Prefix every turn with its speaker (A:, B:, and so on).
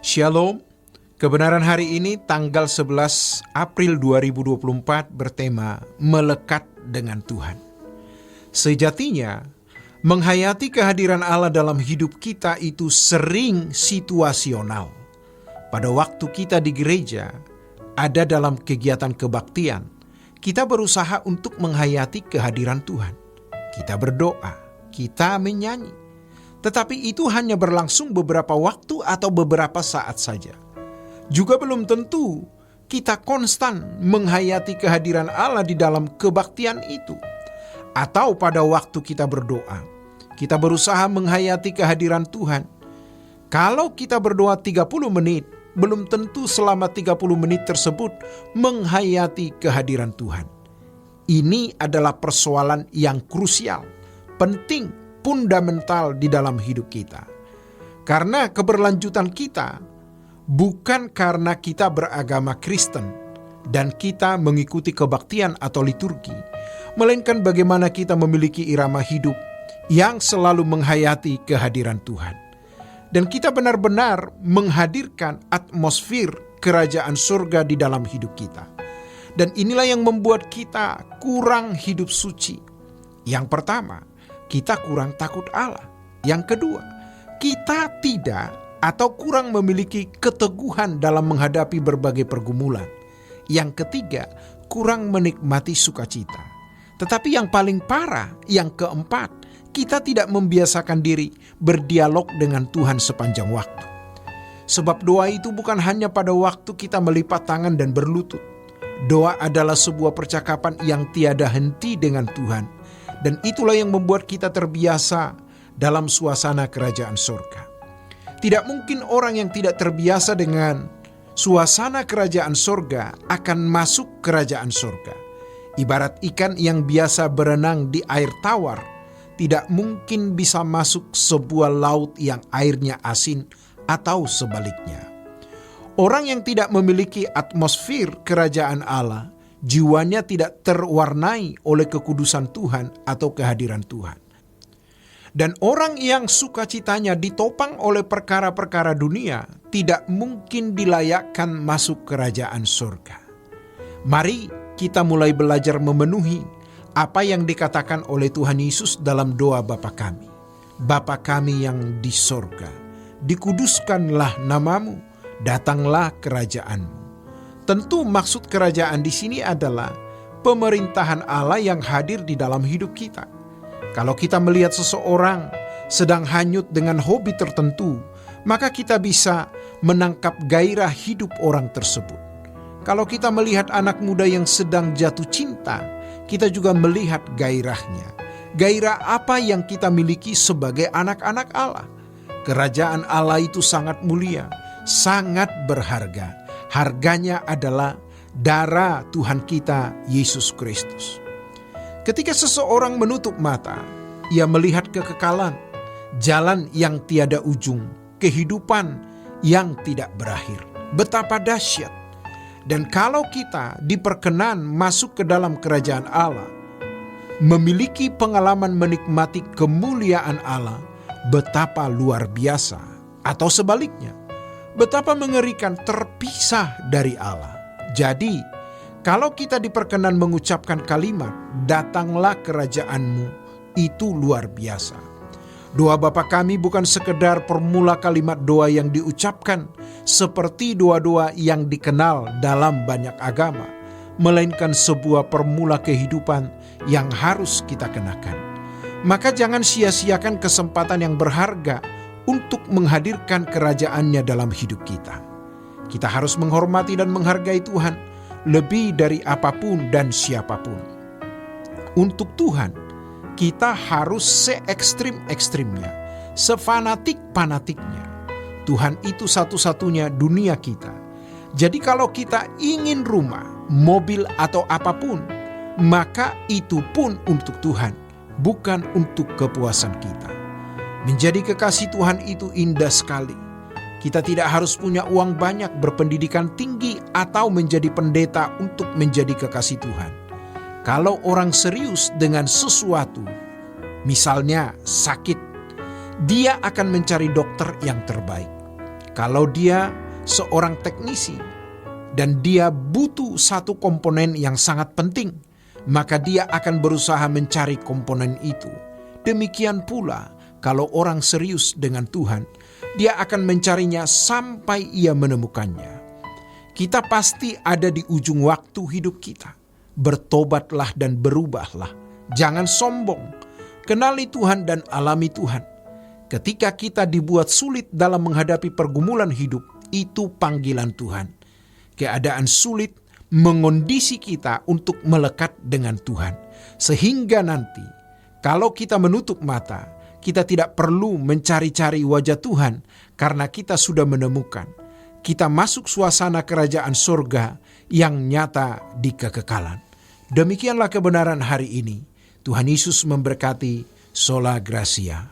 A: Shalom, kebenaran hari ini tanggal 11 April 2024 bertema Melekat dengan Tuhan. Sejatinya, menghayati kehadiran Allah dalam hidup kita itu sering situasional. Pada waktu kita di gereja, ada dalam kegiatan kebaktian, kita berusaha untuk menghayati kehadiran Tuhan. Kita berdoa, kita menyanyi. Tetapi itu hanya berlangsung beberapa waktu atau beberapa saat saja. Juga belum tentu kita konstan menghayati kehadiran Allah di dalam kebaktian itu. Atau pada waktu kita berdoa, kita berusaha menghayati kehadiran Tuhan. Kalau kita berdoa 30 menit, belum tentu selama 30 menit tersebut menghayati kehadiran Tuhan. Ini adalah persoalan yang krusial, penting, fundamental di dalam hidup kita. Karena keberlanjutan kita bukan karena kita beragama Kristen dan kita mengikuti kebaktian atau liturgi, melainkan bagaimana kita memiliki irama hidup yang selalu menghayati kehadiran Tuhan. Dan kita benar-benar menghadirkan atmosfer kerajaan surga di dalam hidup kita. Dan inilah yang membuat kita kurang hidup suci. Yang pertama, kita kurang takut Allah. Yang kedua, kita tidak atau kurang memiliki keteguhan dalam menghadapi berbagai pergumulan. Yang ketiga, kurang menikmati sukacita. Tetapi yang paling parah, yang keempat, kita tidak membiasakan diri berdialog dengan Tuhan sepanjang waktu. Sebab doa itu bukan hanya pada waktu kita melipat tangan dan berlutut. Doa adalah sebuah percakapan yang tiada henti dengan Tuhan. Dan itulah yang membuat kita terbiasa dalam suasana kerajaan surga. Tidak mungkin orang yang tidak terbiasa dengan suasana kerajaan surga akan masuk kerajaan surga. Ibarat ikan yang biasa berenang di air tawar, tidak mungkin bisa masuk sebuah laut yang airnya asin atau sebaliknya. Orang yang tidak memiliki atmosfer kerajaan Allah, jiwanya tidak terwarnai oleh kekudusan Tuhan atau kehadiran Tuhan. Dan orang yang sukacitanya ditopang oleh perkara-perkara dunia tidak mungkin dilayakkan masuk kerajaan surga. Mari kita mulai belajar memenuhi apa yang dikatakan oleh Tuhan Yesus dalam doa Bapa kami. Bapa kami yang di surga, dikuduskanlah namamu, datanglah kerajaanmu. Tentu maksud kerajaan di sini adalah pemerintahan Allah yang hadir di dalam hidup kita. Kalau kita melihat seseorang sedang hanyut dengan hobi tertentu, maka kita bisa menangkap gairah hidup orang tersebut. Kalau kita melihat anak muda yang sedang jatuh cinta, kita juga melihat gairahnya. Gairah apa yang kita miliki sebagai anak-anak Allah. Kerajaan Allah itu sangat mulia, sangat berharga. Harganya adalah darah Tuhan kita Yesus Kristus. Ketika seseorang menutup mata, ia melihat kekekalan, jalan yang tiada ujung, kehidupan yang tidak berakhir. Betapa dahsyat. Dan kalau kita diperkenan masuk ke dalam kerajaan Allah, memiliki pengalaman menikmati kemuliaan Allah, betapa luar biasa. Atau sebaliknya, betapa mengerikan terpisah dari Allah. Jadi, kalau kita diperkenan mengucapkan kalimat, datanglah kerajaanmu, itu luar biasa. Doa Bapa kami bukan sekedar permula kalimat doa yang diucapkan seperti doa-doa yang dikenal dalam banyak agama, melainkan sebuah permula kehidupan yang harus kita kenakan. Maka jangan sia-siakan kesempatan yang berharga untuk menghadirkan kerajaannya dalam hidup kita. Kita harus menghormati dan menghargai Tuhan lebih dari apapun dan siapapun. Untuk Tuhan, kita harus se-ekstrim-ekstrimnya, sefanatik-fanatiknya. Tuhan itu satu-satunya dunia kita. Jadi kalau kita ingin rumah, mobil atau apapun, maka itu pun untuk Tuhan, bukan untuk kepuasan kita. Menjadi kekasih Tuhan itu indah sekali. Kita tidak harus punya uang banyak, berpendidikan tinggi, atau menjadi pendeta untuk menjadi kekasih Tuhan. Kalau orang serius dengan sesuatu, misalnya sakit, dia akan mencari dokter yang terbaik. Kalau dia seorang teknisi dan dia butuh satu komponen yang sangat penting, maka dia akan berusaha mencari komponen itu. Demikian pula kalau orang serius dengan Tuhan, dia akan mencarinya sampai ia menemukannya. Kita pasti ada di ujung waktu hidup kita. Bertobatlah dan berubahlah. Jangan sombong. Kenali Tuhan dan alami Tuhan. Ketika kita dibuat sulit dalam menghadapi pergumulan hidup, itu panggilan Tuhan. Keadaan sulit mengondisi kita untuk melekat dengan Tuhan. Sehingga nanti, kalau kita menutup mata, kita tidak perlu mencari-cari wajah Tuhan karena kita sudah menemukan. Kita masuk suasana kerajaan surga yang nyata di kekekalan. Demikianlah kebenaran hari ini. Tuhan Yesus memberkati. Sola Gracia.